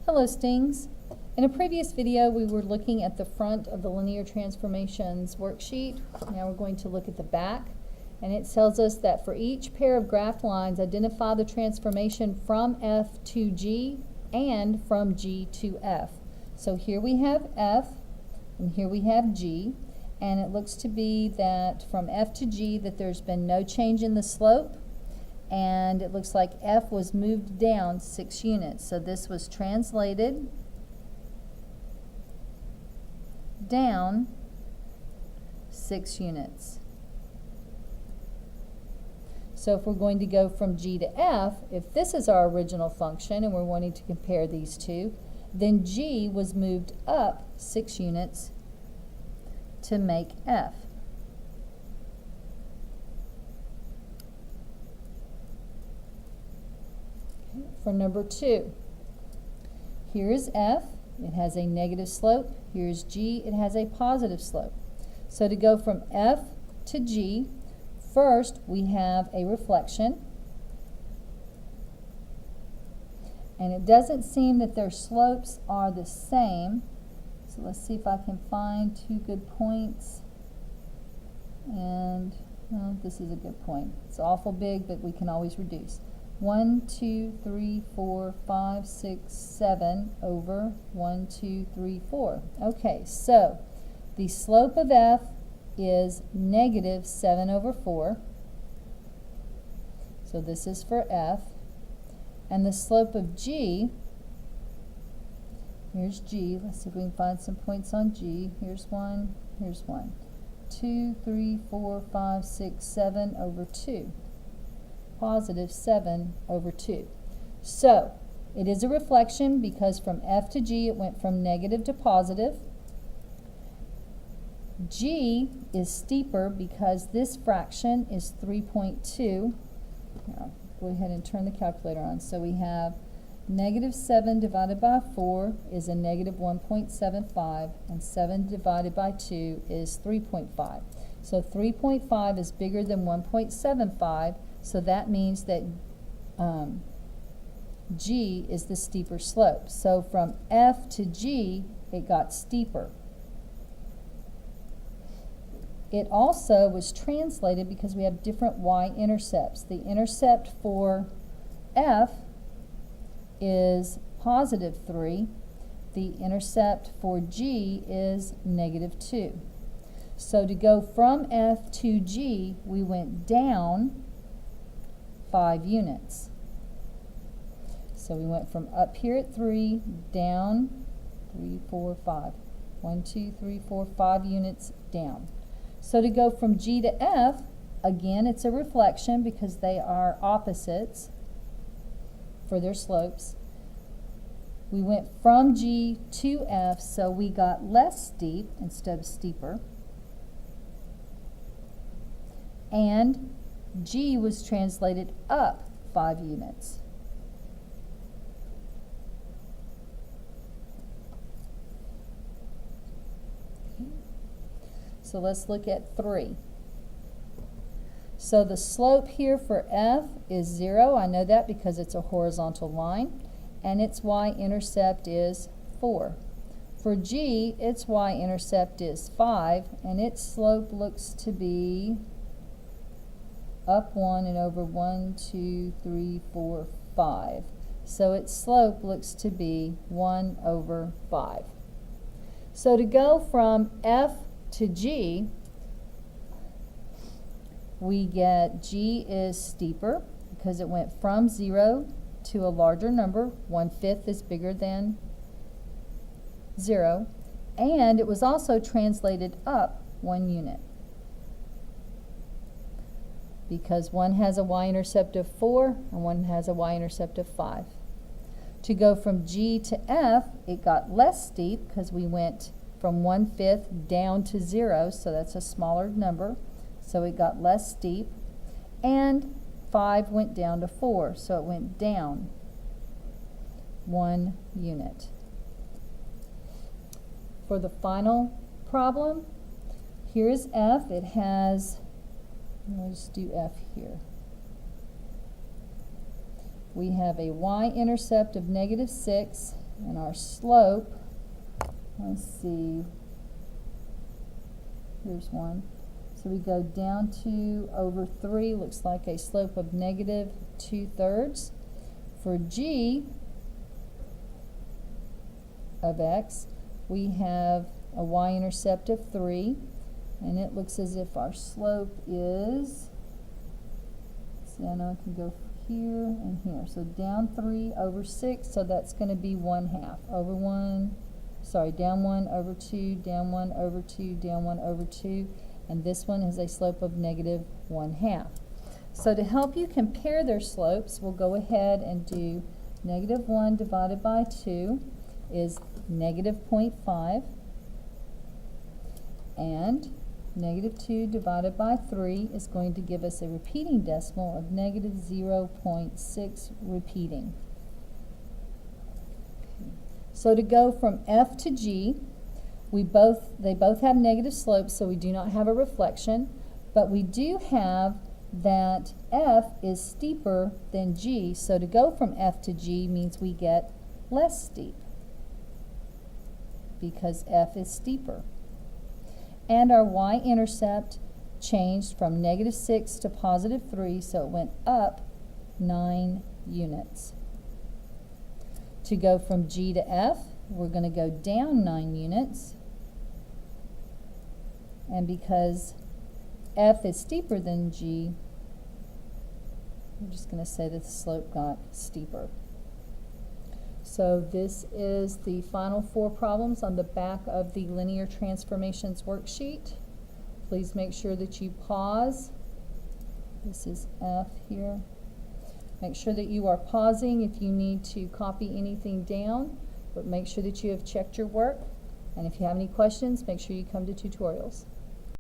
Hello, Stings. In a previous video, we were looking at the front of the linear transformations worksheet. Now we're going to look at the back. And it tells us that for each pair of graph lines, identify the transformation from F to G and from G to F. So here we have F, and here we have G. And it looks to be that from F to G that there's been no change in the slope. And it looks like F was moved down 6 units. So this was translated down 6 units. So if we're going to go from G to F, if this is our original function and we're wanting to compare these two, then G was moved up 6 units to make F. For number 2, here is F, it has a negative slope. Here's G, it has a positive slope. So to go from F to G, first we have a reflection. And it doesn't seem that their slopes are the same. So let's see if I can find 2 good points. And well, this is a good point. It's awful big, but we can always reduce. 1, 2, 3, 4, 5, 6, 7 over 1, 2, 3, 4. Okay, so the slope of F is negative 7 over 4. So this is for F. And the slope of G, here's G. Let's see if we can find some points on G. Here's 1, here's 1. 2, 3, 4, 5, 6, 7 over 2. Positive 7 over 2. So it is a reflection because from F to G it went from negative to positive. G is steeper because this fraction is 3.2. Now, go ahead and turn the calculator on. So we have negative 7 divided by 4 is a negative 1.75, and 7 divided by 2 is 3.5. So 3.5 is bigger than 1.75. So that means that G is the steeper slope. So from F to G, it got steeper. It also was translated because we have different y-intercepts. The intercept for F is positive 3. The intercept for G is negative 2. So to go from F to G, we went down 5 units. So we went from up here at 3, down 3, 4, 5. 1, 2, 3, 4, 5 units down. So to go from G to F, again it's a reflection because they are opposites for their slopes. We went from G to F, so we got less steep instead of steeper. And G was translated up 5 units. Okay. So let's look at 3. So the slope here for F is 0. I know that because it's a horizontal line. And its y-intercept is 4. For G, its y-intercept is 5. And its slope looks to be up 1 and over 1, 2, 3, 4, 5. So its slope looks to be 1 over 5. So to go from F to G, we get G is steeper because it went from 0 to a larger number. 1/5 is bigger than 0. And it was also translated up 1 unit, because one has a y-intercept of 4 and one has a y-intercept of 5. To go from G to F, it got less steep because we went from 1/5 down to 0, so that's a smaller number, so it got less steep. And 5 went down to 4, so it went down 1 unit. For the final problem, here is F. It has, let's do F here. we have a y-intercept of -6 And our slope, let's see, here's one. So we go down 2 over 3, looks like a slope of negative 2/3. For g of x, we have a y-intercept of 3, and it looks as if our slope is, see, I know I can go here and here. So down 3 over 6, so that's going to be 1/2 over 1, sorry, down 1 over 2, down 1 over 2, down 1 over 2, and this one has a slope of negative 1/2. So to help you compare their slopes, we'll go ahead and do negative 1 divided by 2 is negative 0.5, and negative 2 divided by 3 is going to give us a repeating decimal of negative 0.6 repeating. So to go from F to G, they both have negative slopes, so we do not have a reflection, but we do have that F is steeper than G, so to go from F to G means we get less steep because F is steeper. And our y-intercept changed from negative 6 to positive 3, so it went up 9 units. To go from G to F, we're going to go down 9 units. And because F is steeper than G, we're just going to say that the slope got steeper. So this is the final 4 problems on the back of the linear transformations worksheet. Please make sure that you pause. This is F here. Make sure that you are pausing if you need to copy anything down, but make sure that you have checked your work. And if you have any questions, make sure you come to tutorials.